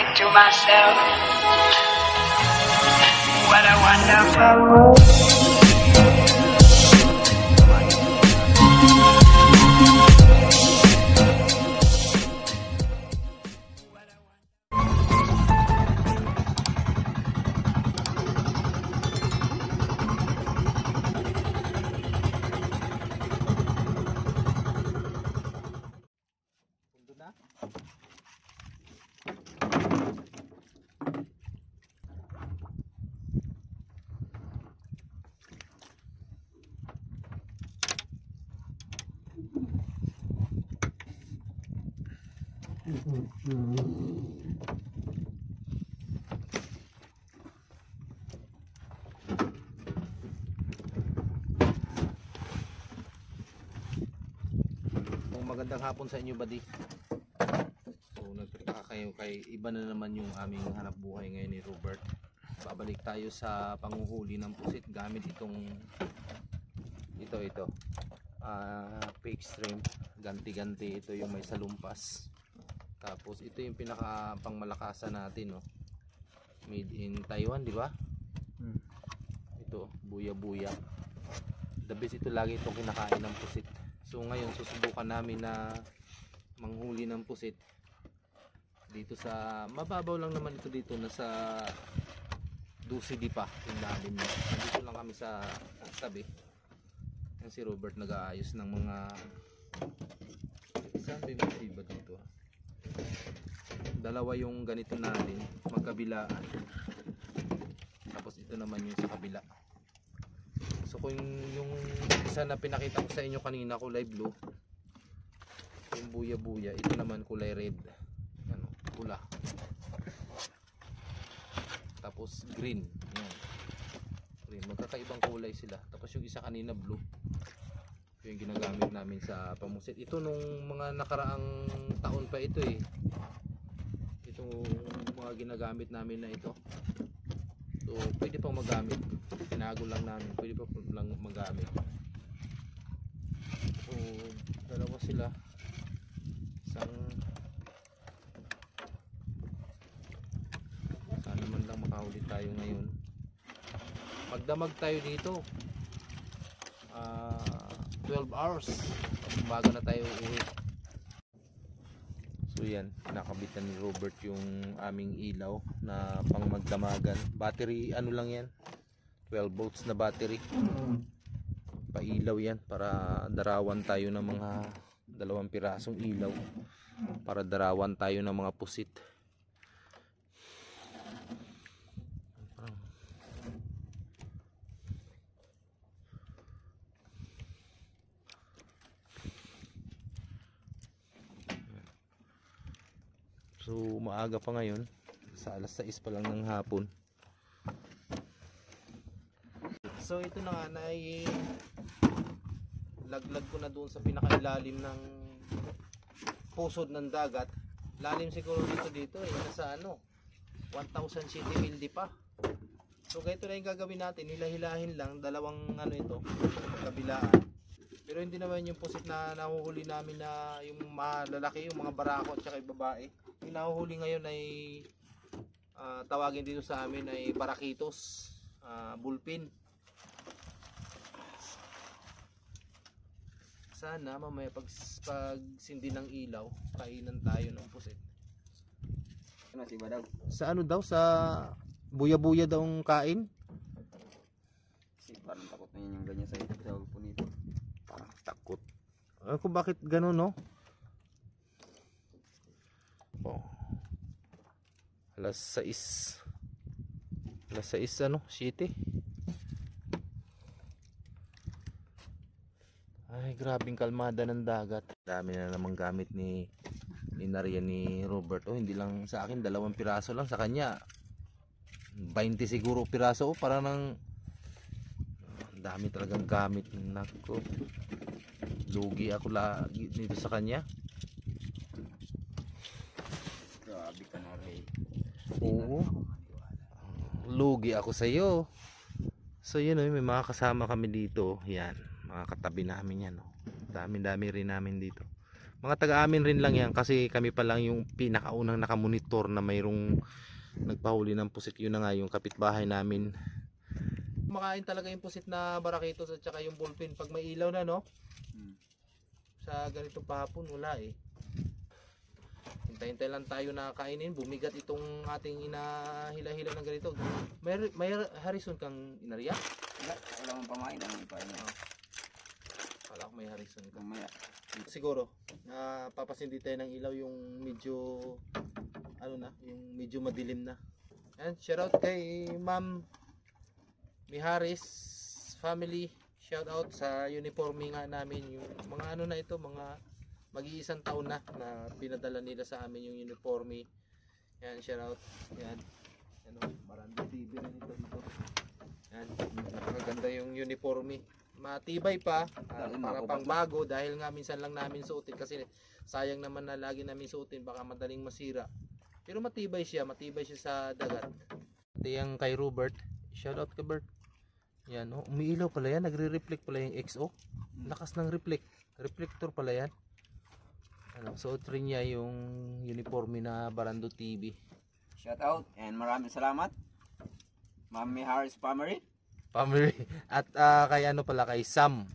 think to myself, what a wonderful world. Magandang hapon sa inyo, buddy. So nagtataka kayo, kay iba na naman yung aming hanap buhay ngayon ni Robert. Babalik tayo sa panguhuli ng pusit gamit itong ito fake stream, ganti-ganti. Ito yung may salumpas, tapos ito yung pinaka pangmalakasan natin, no? Made in Taiwan, di ba? Ito buya-buya, the best. Ito lagi itong kinakain ng pusit. So ngayon susubukan namin na manghuli ng pusit dito sa mababaw lang naman ito, dito nasa Dusidi pa yung lalim niya. Dito lang kami sa tabi. Yan si Robert nag-aayos ng mga saan ba yung iba dito. Dalawa yung ganito natin magkabilaan, tapos ito naman yung sa kabila. So kung yung isa na pinakita ko sa inyo kanina kulay blue, yung buya-buya, ito naman kulay red, ano, pula, tapos green. Yan, green, magkakaibang kulay sila. Tapos yung isa kanina blue, yung ginagamit namin sa pamusit. Ito nung mga nakaraang taon pa ito eh. Ito mga ginagamit namin na ito. So pwede pang magamit, tinago lang namin, pwede pa lang magamit. So dalawa sila, isang sana man lang makahuli tayo ngayon. Magdamag tayo dito, 12 hours bago na tayo uuwi. So yan, nakabitan ni Robert yung aming ilaw na pang magdamagan. Battery ano lang yan, 12 volts na battery. Pailaw yan para darawan tayo ng mga 2 pirasong ilaw, para darawan tayo ng mga pusit. So maaga pa ngayon, sa alas 6 pa lang ng hapon. So ito na nga, laglag ko na doon sa pinakailalim ng pusod ng dagat. Lalim siguro dito nasa 1000 cm pa. So ganito na yung gagawin natin, hilahilahin lang, dalawang ito, kabilaan. Pero hindi naman yung pusit na nahuhuli namin na yung malalaki, yung mga barako at saka yung babae. Yung nahuhuli ngayon ay tawagin dito sa amin ay barakitos, bullpin. Sana mamaya pag sindi ng ilaw, kainan tayo ng pusit. Ano si daw? Sa ano daw? Sa buya-buya daw ang kain? Kasi parang takot na yun yung ganyan sa po nito. Parang takot. Kung bakit gano'n, no? Oh. Alas 6. Alas 6 7. Ay, grabing kalmada ng dagat. Dami na namang gamit ni Narian ni Robert. Oh, hindi lang sa akin, 2 piraso lang. Sa kanya 20 siguro piraso. Oh, para ng dami talagang gamit. Nako, lugi ako lagi dito sa kanya. Grabe ka na, Ray. Oo, lugi ako sa iyo. So yun, may mga kasama kami dito. Yan, mga katabi namin yan. Dami-dami rin namin dito. Mga taga-amin rin lang yan kasi kami pa lang yung pinakaunang nakamonitor na mayroong nagpahuli ng pusit. Yun na nga yung kapitbahay namin. Kumakain talaga yung pusit na barakitos at saka yung bullpen pag may ilaw na, no? Sa ganitong pahapon wala eh. Hintay-hintay lang tayo na kainin. Bumigat itong ating inahila-hila ng ganito. May harison kang inariya? Wala mong pamain ang ipain mo. Wala ko may harison ka. Mamaya. Siguro papasindi tayo ng ilaw yung medyo ano na, yung medyo madilim na. Yan, shout out kay Ma'am Miharis family. Shout out sa uniforme nga namin, yung mga ano na ito, mga mag-iisang taon na pinadala nila sa amin yung uniforme. Yan, shout out. Yan. Ano, Barangay TV rin ito dito. Yan, napakaganda yung uniforme. Matibay pa, para pang bago dahil nga minsan lang namin suotin kasi sayang naman na lagi namin suotin, baka madaling masira. Pero matibay siya sa dagat. Ito yung kay Robert, shout out kay Bert. Yan, oh, umiilaw pala yan, nagre-reflect pala yung XO. Lakas ng reflector pala yan. Ano, suot rin niya yung uniforme na Barando TV. Shout out and maraming salamat. Mami Harris Family. At kay ano pala, kay Sam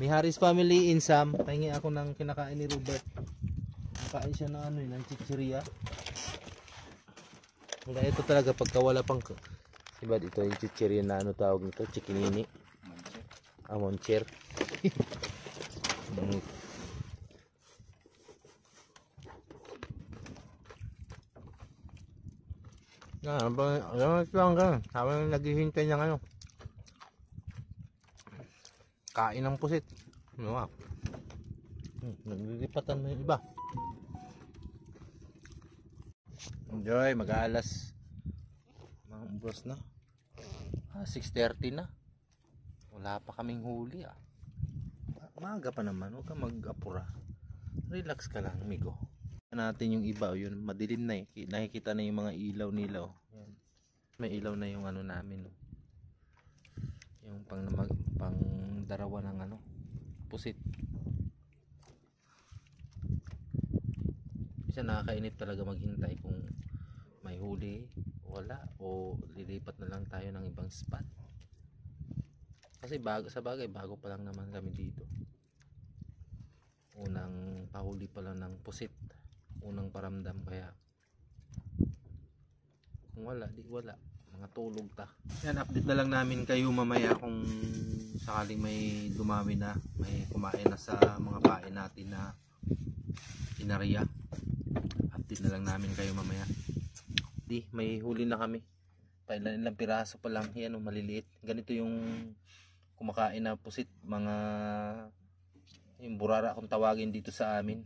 Miharis family in Sam. Pahingi ako ng kinakain ni Robert. Kain siya ng ano, ng chichirya. Wala, ito talaga pagka wala pang diba, ito yung chichirya na ano tawag nito, chikinini, moncher. Ano ba, ano lang ka, habang naghihintay ng ano, kain ng pusit. Ano ba? Naglilipatan na yung iba. Enjoy, mag-aalas mga umbros na. 6:30 na. Wala pa kaming huli ah. Maaga pa naman, huwag kang mag-apura. Relax ka lang, amigo. Natin yung iba, yun madilim na eh. Nakikita na yung mga ilaw nila oh. Yan. May ilaw na yung ano namin oh. Yung pang darawa ng ano, pusit. Isa nakakainip talaga maghintay kung may huli, wala, o lilipat na lang tayo ng ibang spot. Kasi sa bagay bago pa lang naman kami dito. Unang pahuli pa lang ng pusit, unang paramdam, kaya kung wala, di wala, mga tulog ta. Yan, update na lang namin kayo mamaya kung sakaling may dumami na, may kumain na sa mga pain natin na inariya. Update na lang namin kayo mamaya. Di, may huli na kami. Ilang piraso pa lang. Yan o, maliliit. Ganito yung kumakain na pusit. Mga yung burara kung tawagin dito sa amin.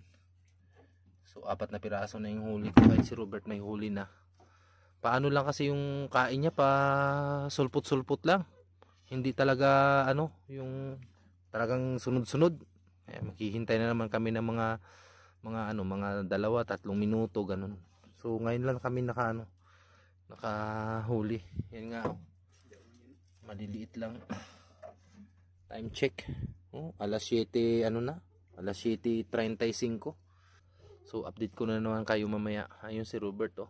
So 4 na piraso na yung huli ko. Kahit si Robert may huli na. Paano lang kasi yung kain niya, pa sulpot-sulpot lang. Hindi talaga ano, yung talagang sunod-sunod. Maghihintay na naman kami ng mga 2-3 minuto ganun. So ngayon lang kami nakahuli. Yan nga oh. Maliliit lang. Time check. Oh, alas 7 ano na? Alas 7:35. So update ko na naman kayo mamaya. Ayun si Robert oh.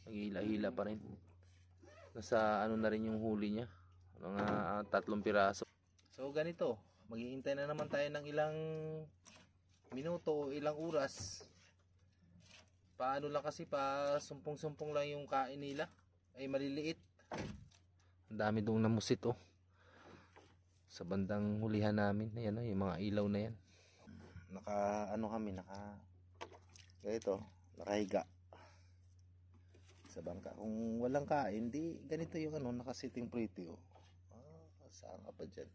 Naghihila-hila pa rin. Nasa ano na rin yung huli niya. Mga 3 piraso. So ganito, maghihintay na naman tayo ng ilang minuto o ilang oras. Paano lang kasi, pa sumpong-sumpong lang yung kain nila. Ay maliliit. Ang dami doon na musit oh. Sa bandang hulihan namin. Ayan oh, yung mga ilaw na yan. Ganito, nakahiga sa bangka. Kung walang kain, di ganito yung nakasiting pretty oh. Saan ka pa dyan?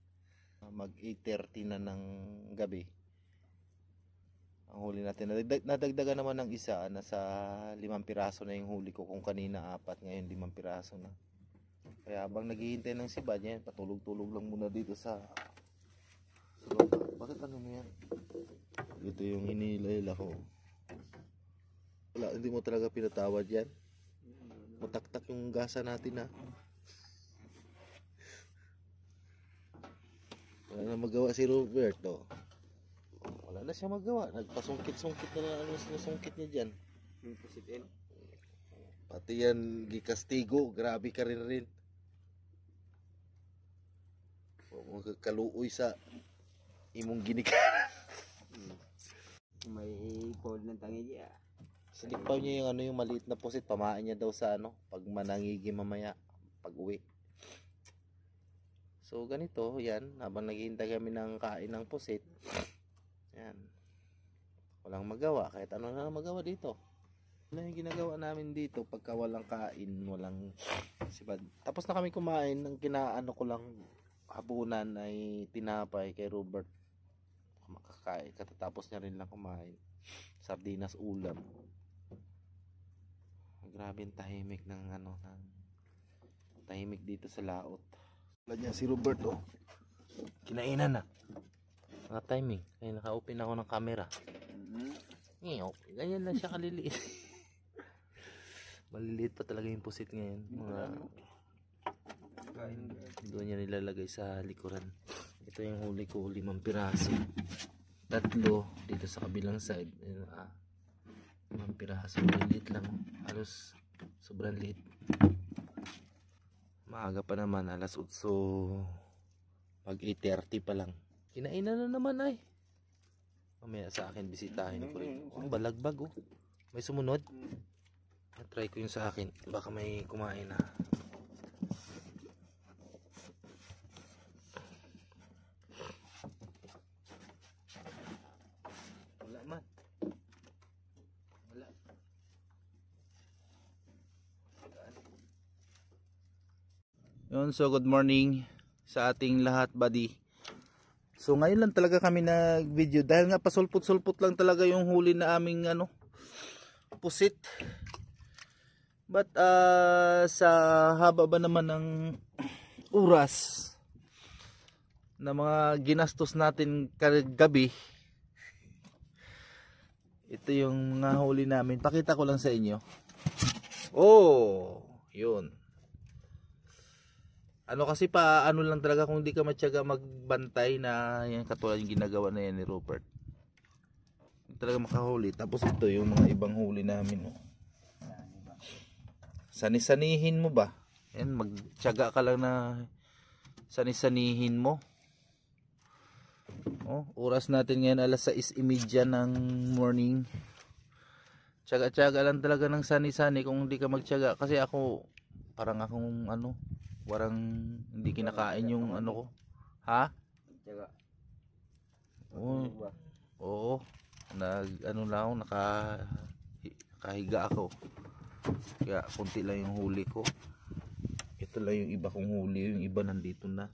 Mag 8:30 na ng gabi. Ang huli natin, nadagdagan naman ng isa, nasa 5 piraso na yung huli ko. Kung kanina 4, ngayon 5 piraso na. Kaya habang naghihintay ng siba niyan, patulog-tulog lang muna dito sa bakit ano mo yan? Ito yung hinila ko. Wala, hindi mo talaga pinatawad yan. Mataktak yung gasa natin ha. Wala na magawa si Robert oh. Wala Wala na siya magawa. Nagpasungkit-sungkit na lang ang sinusungkit niya dyan. Yung pusitin. Pati yan, gikastigo. Grabe ka rin. Kaluoy sa imong ginikanan. May fold ng tangi niya. Sinipaw niya yung yung maliit na pusit. Pamain niya daw sa pag manangigi mamaya. Pag uwi. So ganito, yan. Habang naghihintay kami ng kain ng pusit. Yan. Walang magawa. Kahit ano na magawa dito. Ano yung ginagawa namin dito pagka walang kain, walang sibad. Tapos na kami kumain, ng kinaano ko lang hapunan ay tinapay kay Robert. Makakain, katatapos niya rin lang kumain. Sardinas ulam. Grabe yung tahimik ng tahimik dito sa laot. Wala niya si Robert kinainan na. Mga timing, kaya naka-open ako ng camera. Ganyan lang siya kaliliit. Maliliit pa talaga yung pusit ngayon. Doon niya nilalagay sa likuran. Ito yung huli ko, 5 piraso. 3 dito sa kabilang side. 5 piraso. Maliliit lang. Halos sobrang liit. Maaga pa naman. Alas 8. Pag 8:30 pa lang. Kinainan na naman ay. Mamaya sa akin bisitahin ko rin. Ang balagbag May sumunod. Try ko yung sa akin. Baka may kumain na. Wala man. Wala. Yun, so good morning sa ating lahat, buddy. So ngayon lang talaga kami nag-video dahil nga pasulpot-sulpot lang talaga yung huli na aming pusit. But sa haba ba naman ng oras na mga ginastos natin kagabi, ito yung mga huli namin. Pakita ko lang sa inyo. Yun. Kasi ano lang talaga kung di ka matyaga magbantay na yan katulad yung ginagawa na yan ni Robert. Hindi talaga makahuli. Tapos ito yung mga ibang huli namin. Sanisanihin mo ba? Yan, magtyaga ka lang na sanisanihin mo. Oras natin ngayon alas 6:30 ng morning. Tyaga-tyaga lang talaga ng sani-sani kung hindi ka magtyaga. Kasi ako, parang akong warang hindi kinakain yung ko. Ha? Tiyaga. Oo. Nakahiga ako. Kaya kunti lang yung huli ko. Ito lang yung iba kong huli. Yung iba nandito na.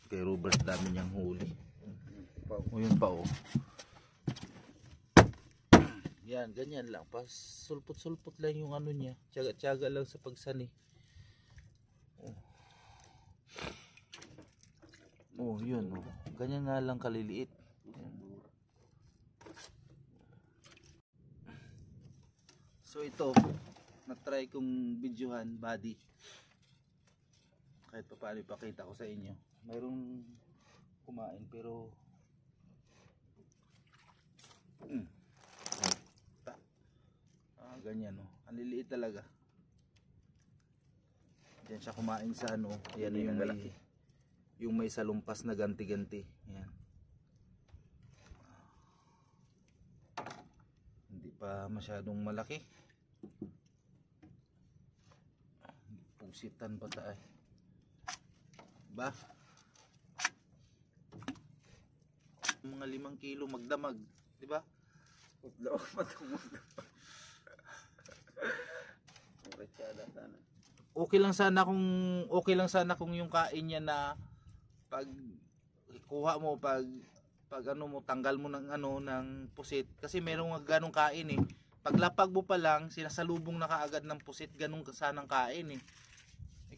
Kay Robert dami niyang huli. Yun pa Yan, ganyan lang. Sulpot-sulpot lang yung niya. Tiyaga-tiyaga lang sa pagsani. Yun. Ganyan nga lang kaliliit. So ito, na-try kong videohan, buddy. Kahit pa paano ipakita ko sa inyo. Mayroong kumain pero ganyan ang liliit talaga. Diyan siya kumain sa yan yung may salumpas na ganti-ganti. Yan. Hindi pa masyadong malaki. Pusitan pa tayo. Ba? Mga 5 kilo magdamag, di ba? Utlo matumog. Okay lang sana kung yung kain niya na pag kuha mo pag tanggal mo ng ng pusit kasi merong ganong kain paglapag mo pa lang sinasalubong na kaagad ng pusit, ganong sanang kain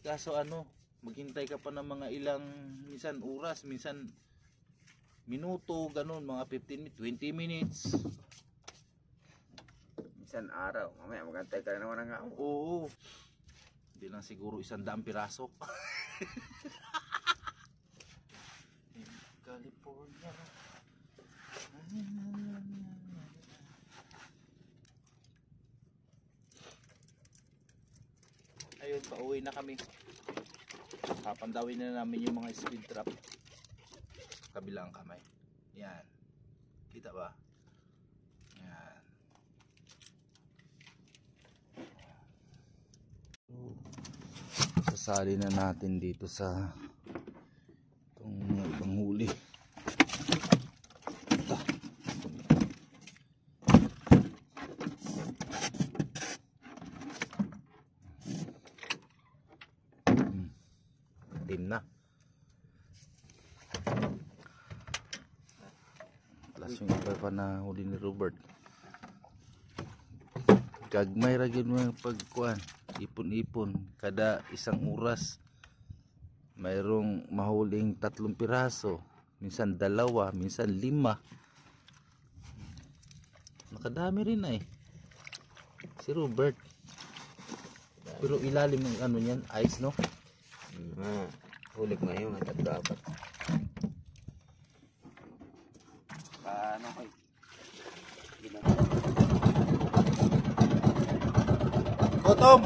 kaso maghintay ka pa ng mga ilang minsan oras, minsan minuto, ganon, mga 15 20 minutes, minsan araw, mamaya magantay ka na naman ng araw. Oo, hindi lang siguro 100 piraso. California Ayun, pauwi na kami. Papandawin na namin yung mga speed trap. Kabilang kamay. Yan. Kita ba? Yan. Sasali na natin dito sa itong panghuli. Team na. Plus yung iba pa na huli ni Robert. Gagmay ra gyud mo pagkuan. Ipon-ipon kada isang oras. Mayroong mahuling 3 piraso, minsan 2, minsan 5. Nakadami rin na eh. Si Robert. Pero ilalim ng ano niyan, ice no? Hulig ngayon at dapat. Paano kayo? Gutom!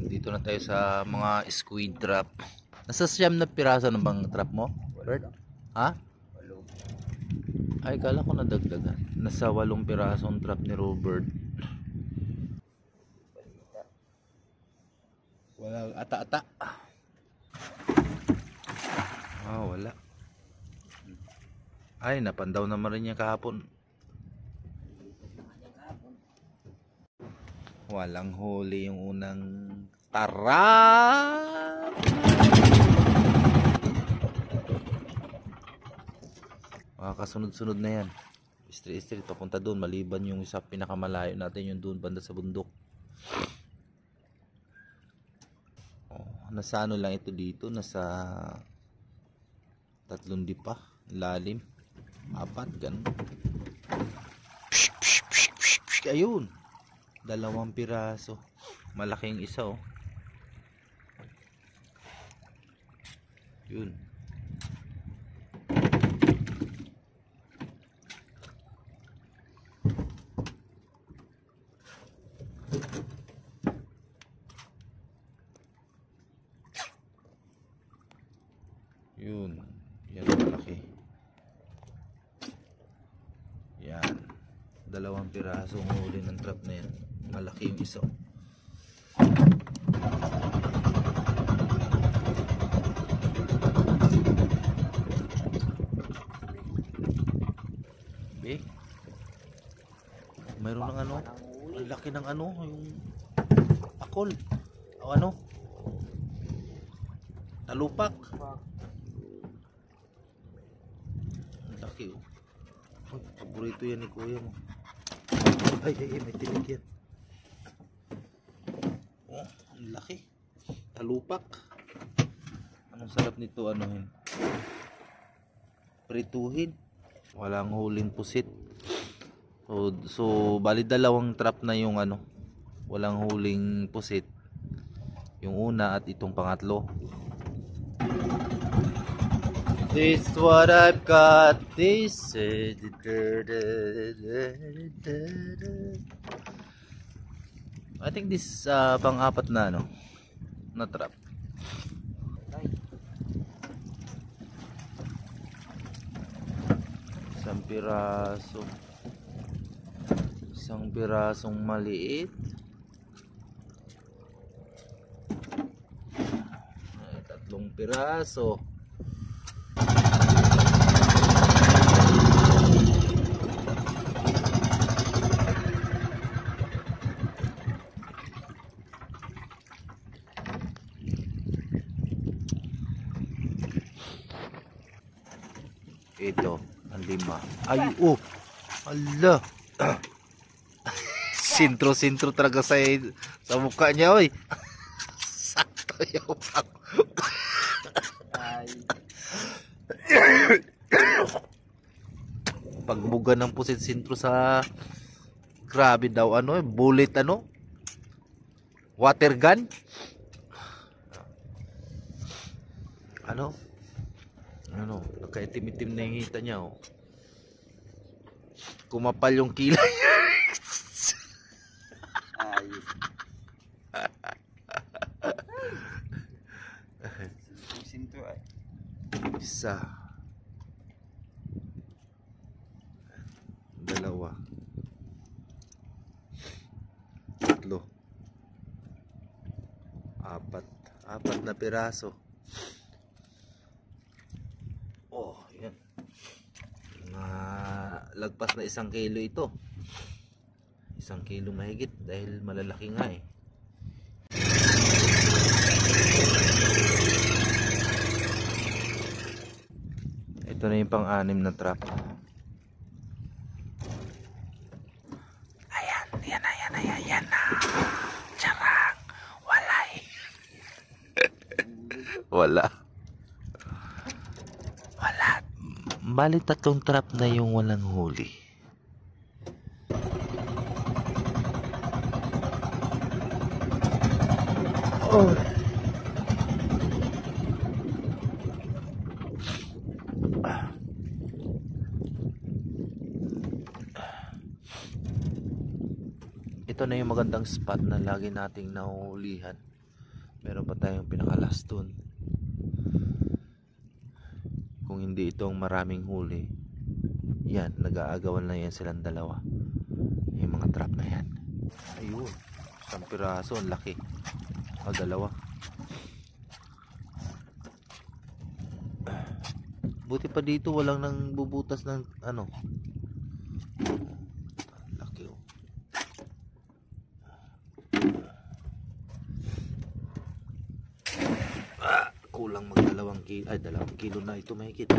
Dito na tayo sa mga squid trap. Nasa 9 na piraso na bang trap mo, Bert? Ha? Ay, kala ko nadagdagan. Nasa 8 pirasong trap ni Robert. Walang ata-ata. Wala. Ay, napandaw naman rin niya kahapon. Walang huli yung unang tarap. Kasunod-sunod na yan. Straight papunta doon, maliban yung isa pinakamalayo natin, yung doon banda sa bundok. Nasa ano lang ito dito, nasa 3 dipa lalim, 4 ganun. Ayun, 2 piraso, malaking isa oh. Yun. Yun, yan malaki. Yan, 2 pirasong huli ng trap na yan. Malaki yung isa. Mayroon ng ano, ang laki ng ano, yung akol. O ano? Talupak. Laki oh. Ay, paborito yan ni kuya mo. Ay, may tinig yan. Oh, ang laki. Talupak. Anong sarap nito anuhin? Prituhin. Walang huling pusit. So bali 2 trap na yung ano. Walang huling pusit. Yung una at itong pangatlo. This is what I've got. This is I think this pang-apat na ano na trap. Isang pirasong maliit. 3 piraso. Ito, ang 5. Ay, oh. Ala. Sintro talaga sa mukha niya, oy. Sakto yung pagbuga ng pusit sintro sa grabe daw ano, bullet ano, water gun, ano nagkaitim-itim na yung hita niya, oh. Kumapal yung kilay. Ayos. Sinto ay. Isa, dalawa, tatlo, apat na piraso. Oh, yan. Lagpas na 1 kilo ito. 1 kilo mahigit dahil malalaki nga eh. Ito na yung pang-anim na trap. Ayan na. Charang. Wala eh. Wala. Bali 3 trap na yung walang huli. Oh. Ito na yung magandang spot na lagi nating nahuhulihan. Meron pa tayong pinaka-last dun. Kung hindi itong maraming huli, yan, nag-aagawan na yan silang dalawa. Yung mga trap na yan. Ayun, 1 piraso, ang laki. O, 2. Buti pa dito walang nang bubutas ng ano. Laki, oh. Kulang mag 2 kilo, ay 2 kilo na ito mahigit.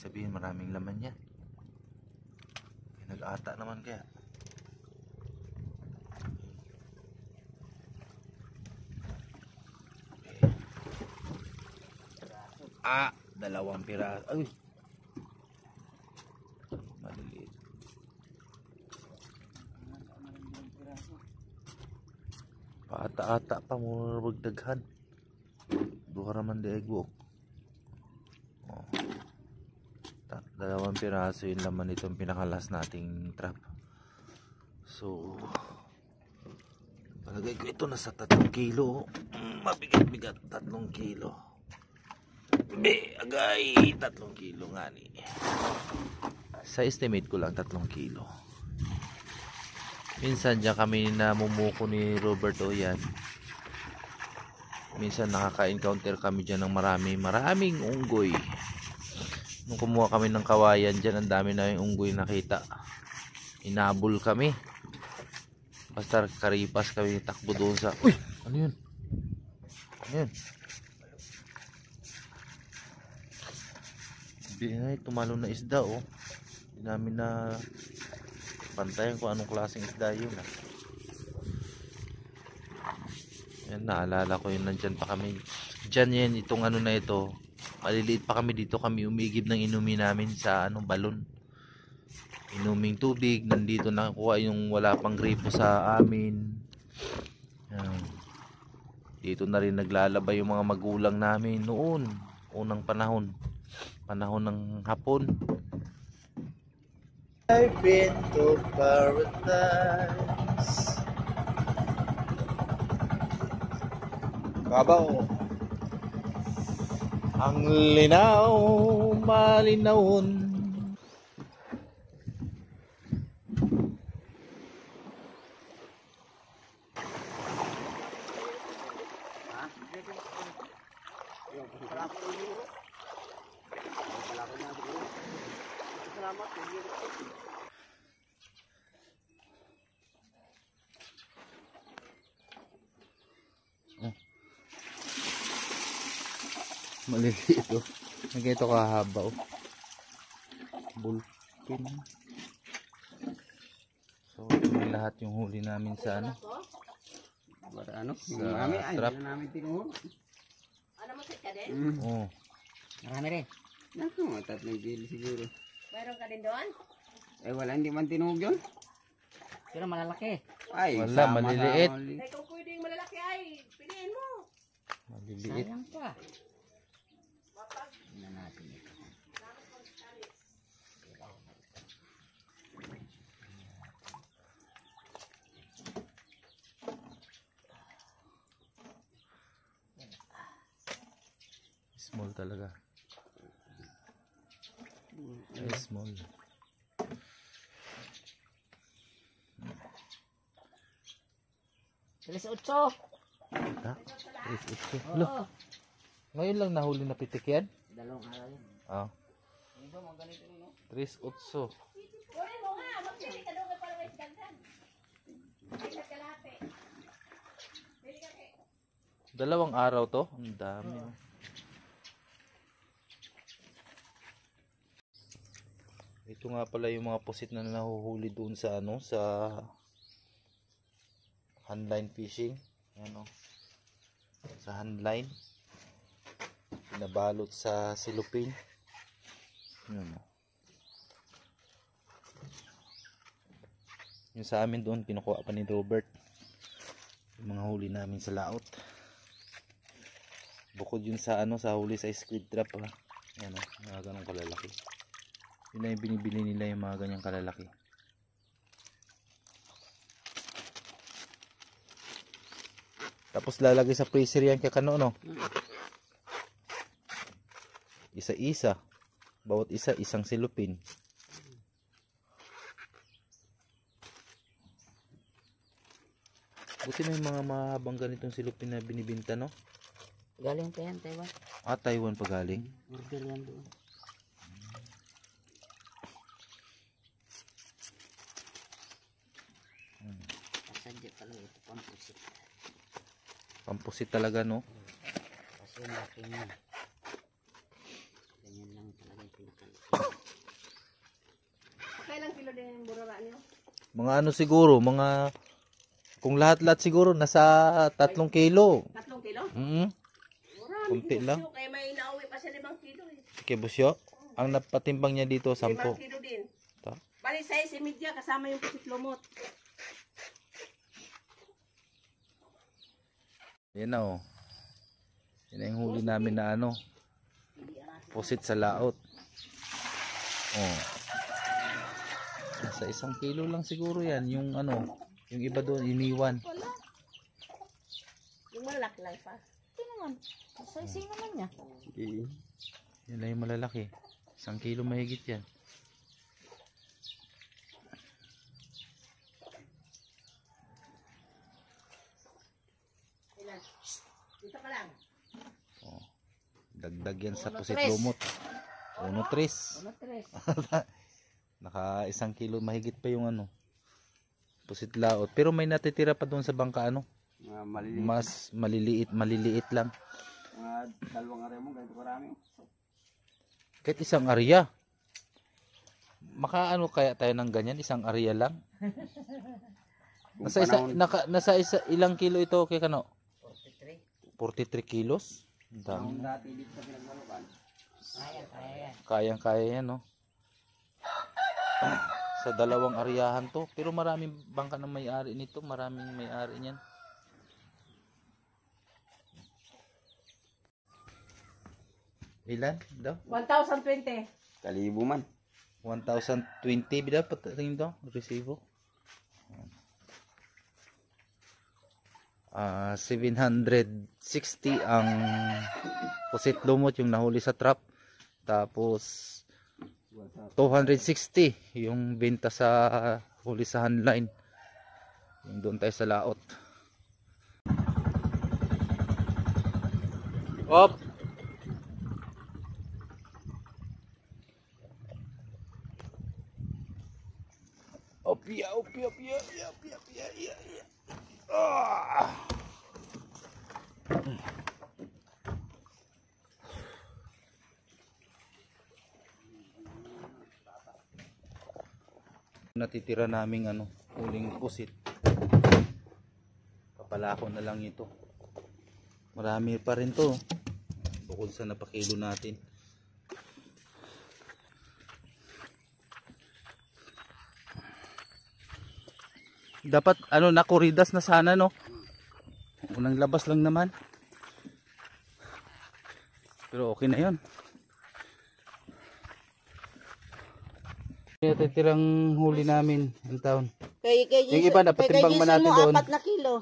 Sabihin maraming laman yan. Nag-ata naman kaya. Okay. 2 piraso. Ay, maliliit. Paata-ata pa mo magdaghan. Duha raman di egwok. Oh. 2 piraso yung laman itong pinakalas nating trap. So palagay ko ito nasa 3 kilo. Mabigat-bigat 3 kilo. Agay 3 kilo nga ni. Sa estimate ko lang 3 kilo. Minsan dyan kami namumuko ni Roberto yan. Minsan nakaka-encounter kami dyan ng maraming unggoy. Nung kumuha kami ng kawayan dyan, ang dami na yung unggoy nakita. Inabol kami. Basta karipas kami, takbo doon sa... Uy! Ano yun? Ano yun? Binay, tumalo na isda, oh. Hindi namin na pantayan kung anong klaseng isda yun, ah. Yan, naalala ko yun, nandyan pa kami. Dyan yan, itong ano na ito. Maliliit pa kami dito, kami umigib ng inumin namin sa balon. Inuming tubig, nandito nakakuha yung wala pang gripo sa amin. Yan. Dito na rin naglalaba yung mga magulang namin noon, unang panahon ng hapon. I've been to paradise. Babaw. Ang linaw, malinawon. Maliliit oh. Nagito kahaba oh. Bullpen. So, yung lahat yung huli namin sa ano. Para ano? Sa Yung mami, ay, trap. hindi na namin tinuhuli. Ano mo sa din? Oh. Marami rin. Naku, mga 3 kilo siguro. Mayroon ka din doon? Eh wala, hindi man tinuhog yun. Pero malalaki. Ay, Wala, sama maliliit. Eh kung pwedeng malalaki ay piliin mo. Maliliit. Sayang pa. Tingnan natin ito. Small talaga. Ay, small. Alas 8. Ha? 3.8. Lo, Oo. ngayon lang nahuli na pitik yan? Dalawang araw yun. Ah. Ito, mga ganito no? 3.8. Kunin mo nga. Magpili ka doon ka para may dagdag. Isa kalate. Pili ka kay. 2 araw to? Ang dami. Oh. Ito nga pala yung mga pusit na nahuhuli doon sa ano, sa handline fishing. Ano? Sa handline. Pinabalot sa silupin. Yun. Yung sa amin doon, kinukuha pa ni Robert. Yung mga huli namin sa laot. Bukod yun sa ano, sa huli sa squid trap ha. Yan o, mga ganong kalalaki. Yun na yung binibili nila yung mga ganyang kalalaki. Tapos lalagay sa freezer yan kaya kano no? Isa-isa. Bawat isa, isang silupin. Buti may mga mahabang ganitong silupin na binibinta no? Galing pa yan, Taiwan. Ah, Taiwan pa galing. Order yan doon. Pasadya pala ito, pampusit. Pampusit talaga no? Kasi laki niya. Ganyan lang talaga yung pinakalaki. Kailang kilo din yung burara niyo? Mga ano siguro, mga kung lahat-lahat siguro nasa 3 kilo. 3 kilo? Marami Kunti kilo. lang. Kaya may nauwi pa siya 5 kilo eh. Kibusyo. Ang napatimbang niya dito 10. 5 kilo din. Ta? Bali 6.5 kasama yung pusit lumot. Yan na oh. Yan na yung huli namin na ano. Pusit sa laot. Oh. Nasa 1 kilo lang siguro yan. Yung ano, yung iba doon iniwan. Wala. Yung malaki lang pa. Ito naman. Size naman niya. Okay. Yan na yung malalaki. 1 kilo mahigit yan. Ilan? Dito ka lang. Oh. Dagdag yan sa Uno, pusit tres. lumot. 1.3. 1.3. Naka 1 kilo mahigit pa yung ano. Pusit laot. Pero may natitira pa doon sa bangka ano. Mga maliliit. Mas maliliit lang. Mga 2 araw mo, ganito karami. Kahit isang area. Makaano kaya tayo ng ganyan? Isang area lang? Kung Nasa ilang kilo ito kay kano? 43. 43 kilos? Ang dami. Ang dati dito sa pinagmalukan. Kaya yan. Kayang-kaya yan, no? Sa 2 aryahan to. Pero maraming bangka na may-ari nito. Maraming may-ari niyan. Ilan daw? 1,020. Kalibo man. 1,020 bida patingin daw resibo. 760 ang pusit lumot yung nahuli sa trap. Tapos 260 yung benta sa huli sa handline. Yung doon tayo sa laot. Op. Opya, opya, opya, opya, opya, opya, opya, opya. Ah! Natitira naming huling pusit. Papalako na lang ito. Marami pa rin to. Bukod sa napakilo natin. Dapat nakuridas na sana, no? Unang labas lang naman. Pero okay na 'yon. Titirang huli namin ang taon. Kay Yung iba, napatimbang man natin doon. 4 na kilo.